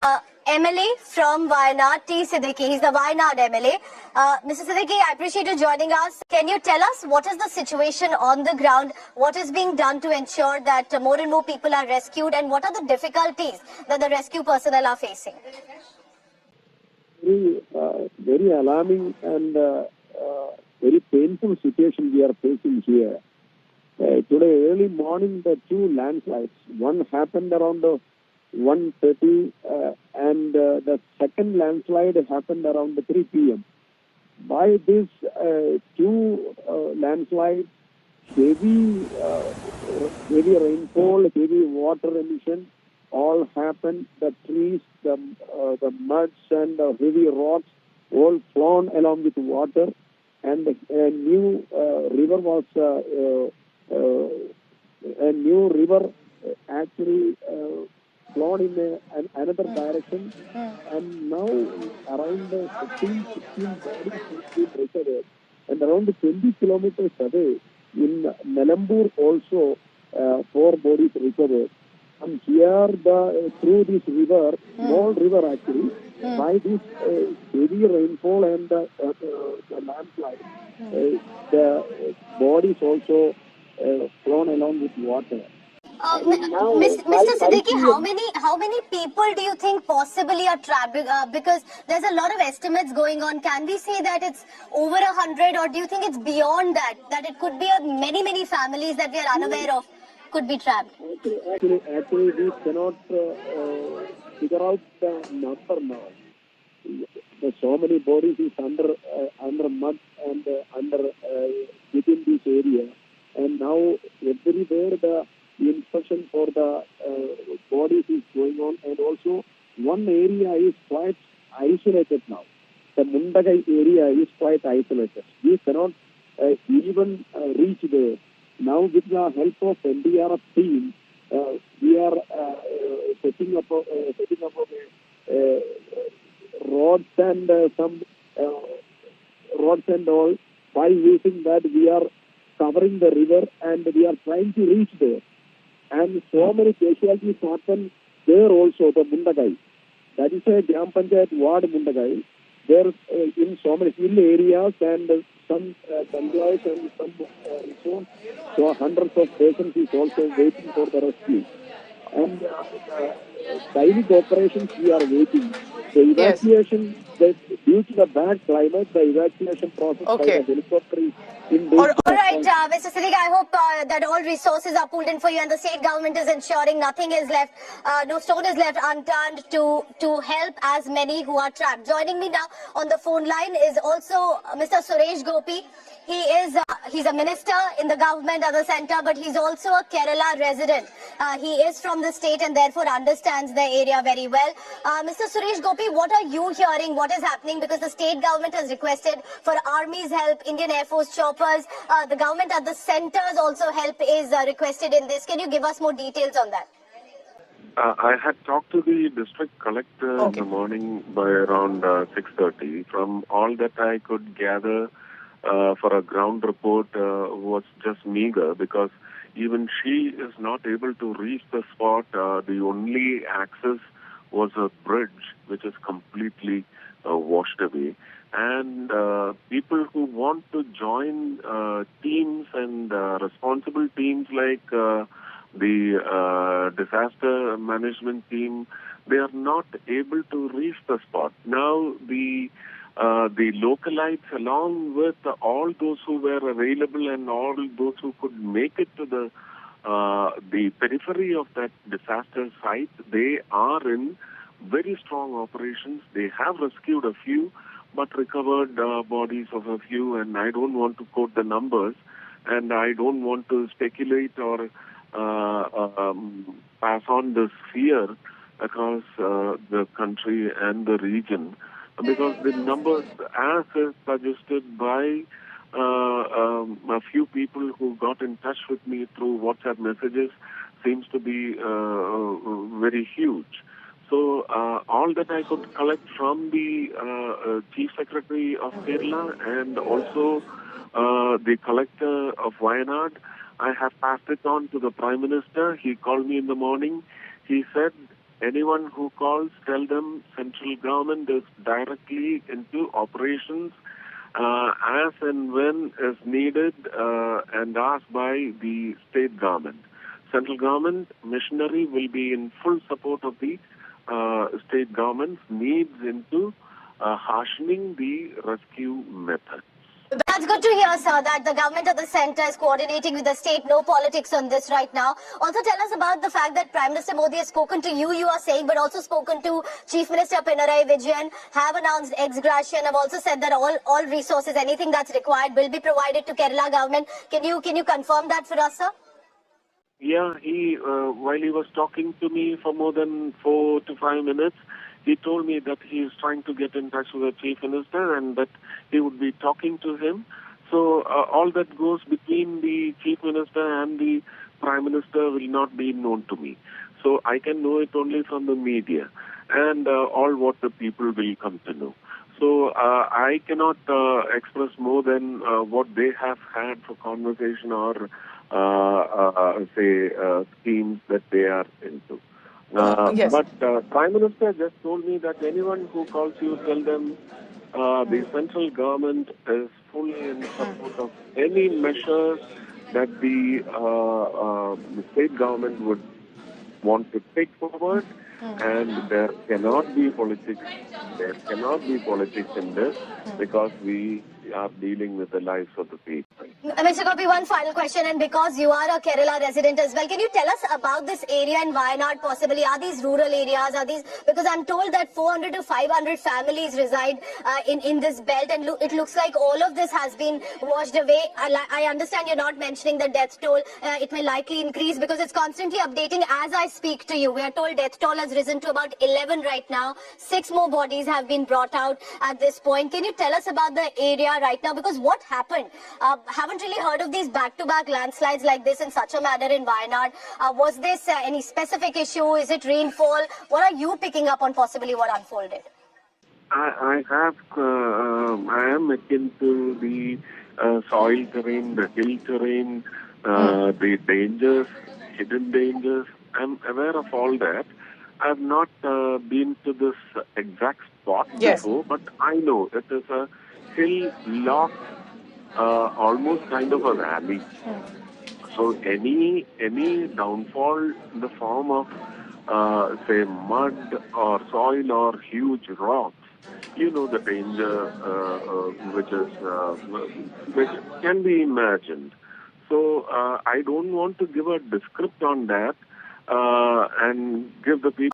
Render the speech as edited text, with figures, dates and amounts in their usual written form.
MLA from Wayanad, T. Siddiqui. He's the Wayanad MLA. Mr. Siddiqui, I appreciate you joining us. Can you tell us what is the situation on the ground? What is being done to ensure that more and more people are rescued? And what are the difficulties that the rescue personnel are facing? Very alarming and very painful situation we are facing here. Today early morning, the two landslides, one happened around 1:30 and the second landslide happened around 3 p.m. By this two landslides, heavy rainfall, heavy water emission, all happened. The trees, the muds and the heavy rocks all flown along with water, and a new river actually flown in another direction, and now around 15, 16 bodies have been recovered, and around 20 kilometers away in Nelambur also 4 bodies recovered. And here through this river, small river actually, by this heavy rainfall and the landslide, the bodies also flown along with water. Mr. Siddiqui, how many people do you think possibly are trapped? Because there's a lot of estimates going on. Can we say that it's over 100, or do you think it's beyond that? That it could be many families that we are unaware of could be trapped? Actually, we cannot figure out the number now. There's so many bodies is under mud and within this area, and now everywhere the inspection for the bodies is going on, and also one area is quite isolated now. The Mundagai area is quite isolated. We cannot even reach there. Now, with the help of NDRF team, we are setting up roads and some roads and all. By using that, we are covering the river and we are trying to reach there. And so many casualties happen there also, the Mundagai. That is a Gram Panchayat ward Mundagai. There in so many hill areas and some employees and some resource. So hundreds of persons is also waiting for the rescue. And daily operations we are waiting. The evacuation, due to the bad climate, the evacuation process by the helicopter is in this. All right, Mr. Siddiqui, I hope that all resources are pulled in for you, and the state government is ensuring nothing is left, no stone is left unturned to help as many who are trapped. Joining me now on the phone line is also Mr. Suresh Gopi. He's a minister in the government at the center, but he's also a Kerala resident. He is from the state and therefore understands the area very well. Mr. Suresh Gopi, what are you hearing? What is happening? Because the state government has requested for Army's help, Indian Air Force choppers. The government at the center's also help is requested in this. Can you give us more details on that? I had talked to the district collector in the morning by around 6:30. From all that I could gather, for a ground report was just meager, because even she is not able to reach the spot. The only access was a bridge which is completely washed away. And people who want to join teams and responsible teams like the disaster management team, they are not able to reach the spot. Now the localites, along with all those who were available and all those who could make it to the periphery of that disaster site, they are in very strong operations. They have rescued a few, but recovered bodies of a few, and I don't want to quote the numbers, and I don't want to speculate or pass on this fear across the country and the region, because the numbers, as is suggested by a few people who got in touch with me through WhatsApp messages, seems to be very huge. So all that I could collect from the Chief Secretary of Kerala and also the Collector of Wayanad, I have passed it on to the Prime Minister. He called me in the morning. He said anyone who calls, tell them central government is directly into operations as and when is needed and asked by the state government. Central government machinery will be in full support of the state government's needs into harshening the rescue method. That's good to hear, sir, that the government of the centre is coordinating with the state. No politics on this right now. Also, tell us about the fact that Prime Minister Modi has spoken to you are saying, but also spoken to Chief Minister Pinarayivijayan, have announced ex gratia, and have also said that all resources, anything that's required, will be provided to Kerala government. Can you confirm that for us, sir? Yeah, he while he was talking to me for more than 4 to 5 minutes, he told me that he is trying to get in touch with the Chief Minister and that he would be talking to him. So all that goes between the Chief Minister and the Prime Minister will not be known to me. So I can know it only from the media and all what the people will come to know. So I cannot express more than what they have had for conversation or schemes that they are into. Yes. But Prime Minister just told me that anyone who calls you, tell them the central government is fully in support of any measures that the state government would want to take forward, and there cannot be politics. There cannot be politics in this because we are dealing with the lives of the people. Mr. Gopi, one final question, and because you are a Kerala resident as well, can you tell us about this area in Wayanad possibly? Are these rural areas? Are these, because I'm told that 400 to 500 families reside in this belt, and it looks like all of this has been washed away. I understand you're not mentioning the death toll. It may likely increase because it's constantly updating as I speak to you. We are told death toll has risen to about 11 right now. 6 more bodies have been brought out at this point. Can you tell us about the area right now? Because what happened? Haven't really heard of these back-to-back landslides like this in such a manner in Wayanad. Was this any specific issue? Is it rainfall? What are you picking up on possibly what unfolded? I am akin to the soil terrain, the hill terrain, the dangers, hidden dangers. I'm aware of all that. I've not been to this exact spot before, but I know it is a hill lock, almost kind of a valley. So any downfall in the form of say mud or soil or huge rocks, you know the danger which can be imagined. So I don't want to give a descript on that and give the people